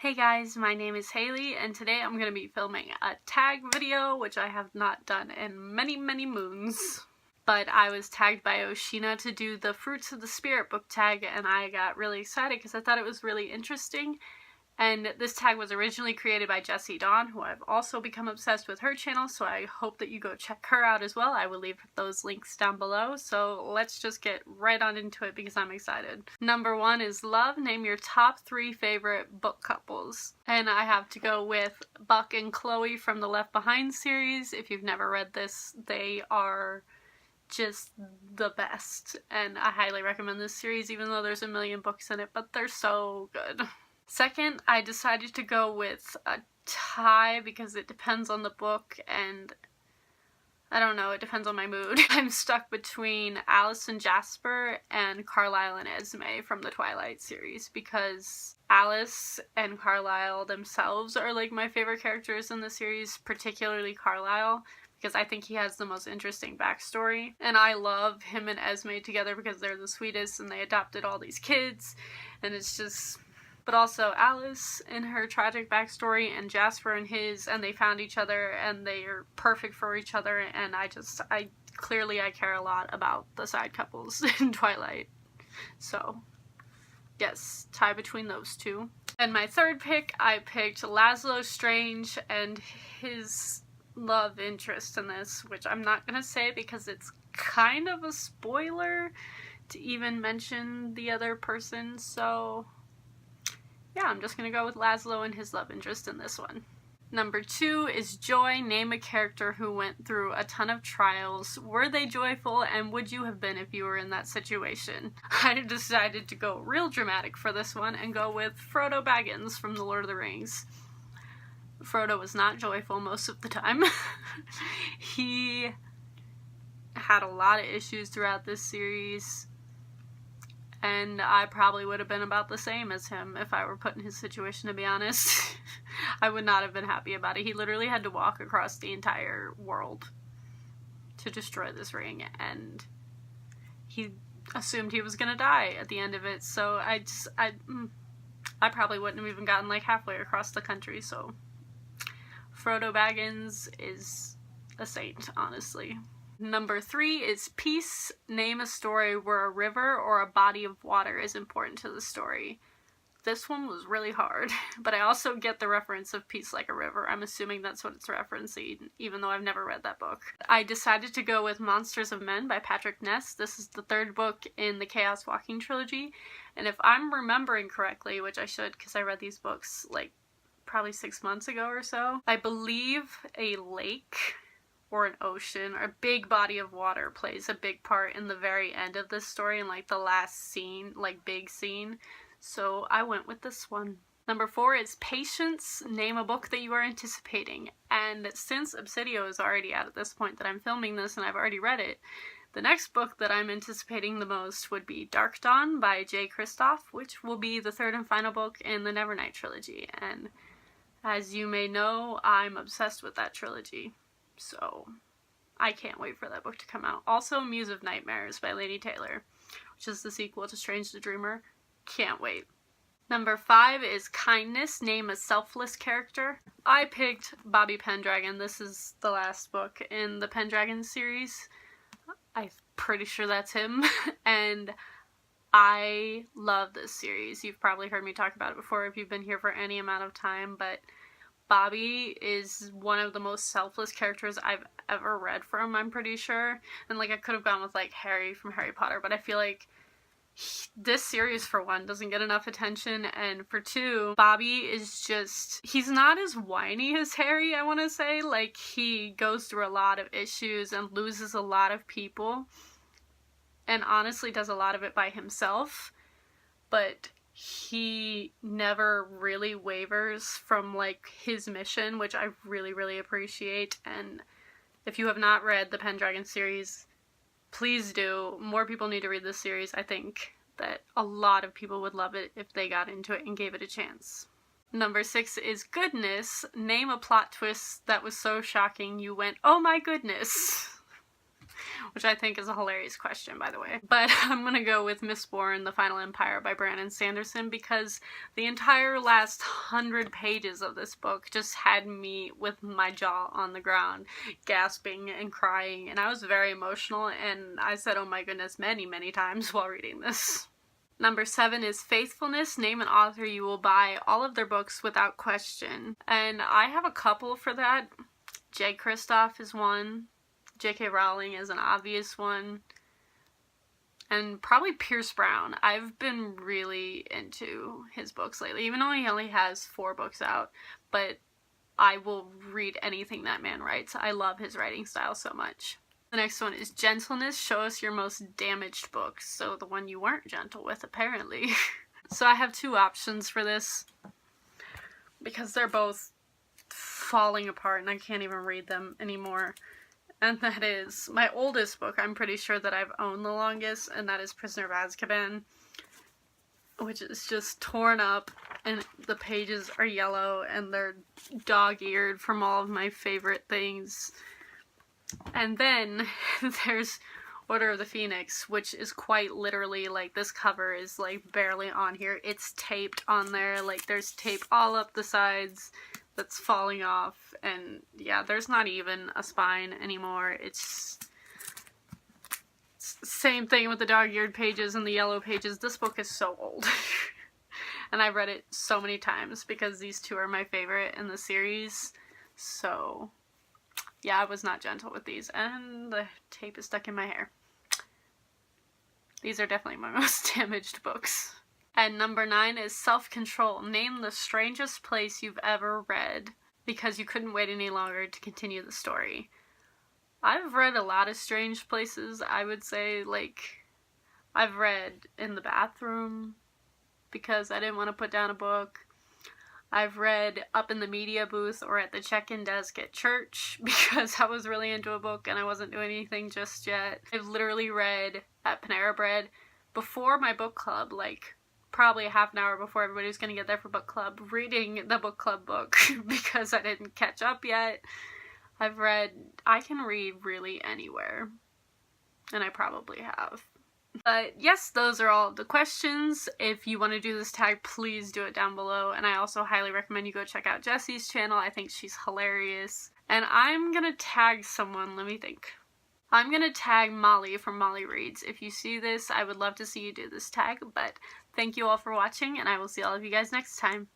Hey guys, my name is Haley and today I'm going to be filming a tag video, which I have not done in many moons. But I was tagged by Oceana to do the Fruits of the Spirit book tag and I got really excited because I thought it was really interesting. And this tag was originally created by Jessi, who I've also become obsessed with her channel, so I hope that you go check her out as well. I will leave those links down below, so let's just get right on into it because I'm excited. Number 1 is love. Name your top 3 favorite book couples. And I have to go with Buck and Chloe from the Left Behind series. If you've never read this, they are just the best, and I highly recommend this series even though there's a million books in it, but they're so good. Second, I decided to go with a tie because it depends on the book and I don't know, it depends on my mood. I'm stuck between Alice and Jasper and Carlisle and Esme from the Twilight series because Alice and Carlisle themselves are like my favorite characters in the series, particularly Carlisle, because I think he has the most interesting backstory. And I love him and Esme together because they're the sweetest and they adopted all these kids and it's just... But also Alice in her tragic backstory and Jasper and his, and they found each other and they are perfect for each other, and I clearly care a lot about the side couples in Twilight. So yes, tie between those two. And my third pick, I picked Laszlo Strange and his love interest in this, which I'm not gonna say because it's kind of a spoiler to even mention the other person, so yeah, I'm just gonna go with Laszlo and his love interest in this one. Number 2 is joy. Name a character who went through a ton of trials. Were they joyful, and would you have been if you were in that situation? I decided to go real dramatic for this one and go with Frodo Baggins from The Lord of the Rings. Frodo was not joyful most of the time. He had a lot of issues throughout this series, and I probably would have been about the same as him if I were put in his situation, to be honest. I would not have been happy about it. He literally had to walk across the entire world to destroy this ring, and he assumed he was gonna die at the end of it, so I probably wouldn't have even gotten like halfway across the country, so Frodo Baggins is a saint, honestly. Number 3 is peace. Name a story where a river or a body of water is important to the story. This one was really hard, but I also get the reference of Peace Like a River. I'm assuming that's what it's referencing, even though I've never read that book. I decided to go with Monsters of Men by Patrick Ness. This is the 3rd book in the Chaos Walking trilogy, and if I'm remembering correctly, which I should because I read these books like probably 6 months ago or so, I believe a lake or an ocean or a big body of water plays a big part in the very end of this story and like the last scene, like big scene. So I went with this one. Number 4 is patience. Name a book that you are anticipating. And since Obsidio is already out at this point that I'm filming this and I've already read it, the next book that I'm anticipating the most would be Dark Dawn by J. Kristoff, which will be the 3rd and final book in the Nevernight trilogy. And as you may know, I'm obsessed with that trilogy. So I can't wait for that book to come out. Also, Muse of Nightmares by Laini Taylor, which is the sequel to Strange the Dreamer. Can't wait. Number 5 is kindness. Name a selfless character. I picked Bobby Pendragon. This is the last book in the Pendragon series. I'm pretty sure that's him. And I love this series. You've probably heard me talk about it before if you've been here for any amount of time, but Bobby is one of the most selfless characters I've ever read from, I'm pretty sure. And like I could have gone with like Harry from Harry Potter, but I feel like this series, for one, doesn't get enough attention, and for 2, Bobby is just, he's not as whiny as Harry, I want to say. Like, he goes through a lot of issues and loses a lot of people, and honestly does a lot of it by himself, but he never really wavers from like his mission, which I really appreciate. And if you have not read the Pendragon series, please do. More people need to read this series. I think that a lot of people would love it if they got into it and gave it a chance. Number 6 is goodness. Name a plot twist that was so shocking you went, oh my goodness, which I think is a hilarious question, by the way. But I'm gonna go with Mistborn, The Final Empire by Brandon Sanderson, because the entire last 100 pages of this book just had me with my jaw on the ground, gasping and crying, and I was very emotional, and I said, oh my goodness, many, many times while reading this. Number 7 is Faithfulness. Name an author you will buy all of their books without question. And I have a couple for that. J. Kristoff is one. J.K. Rowling is an obvious one. And probably Pierce Brown. I've been really into his books lately, even though he only has 4 books out. But I will read anything that man writes. I love his writing style so much. The next one is Gentleness. Show us your most damaged books. So the one you weren't gentle with, apparently. So I have 2 options for this, because they're both falling apart and I can't even read them anymore. And that is my oldest book, I'm pretty sure that I've owned the longest, and that is Prisoner of Azkaban, which is just torn up and the pages are yellow and they're dog-eared from all of my favorite things. And then there's Order of the Phoenix, which is quite literally, like, this cover is, like, barely on here. It's taped on there. Like, there's tape all up the sides that's falling off. And, yeah, there's not even a spine anymore. It's same thing with the dog-eared pages and the yellow pages. This book is so old. And I've read it so many times because these 2 are my favorite in the series. So yeah, I was not gentle with these, and the tape is stuck in my hair. These are definitely my most damaged books. And number 9 is Self-Control. Name the strangest place you've ever read because you couldn't wait any longer to continue the story. I've read a lot of strange places, I would say. Like, I've read in the bathroom because I didn't want to put down a book. I've read up in the media booth or at the check-in desk at church because I was really into a book and I wasn't doing anything just yet. I've literally read at Panera Bread before my book club, like probably a half an hour before everybody was going to get there for book club, reading the book club book because I didn't catch up yet. I can read really anywhere, and I probably have. But yes, those are all the questions. If you want to do this tag, please do it down below. And I also highly recommend you go check out Jessi's channel. I think she's hilarious. And I'm gonna tag someone, let me think. I'm gonna tag Molly from Molly Reads. If you see this, I would love to see you do this tag. But thank you all for watching, and I will see all of you guys next time.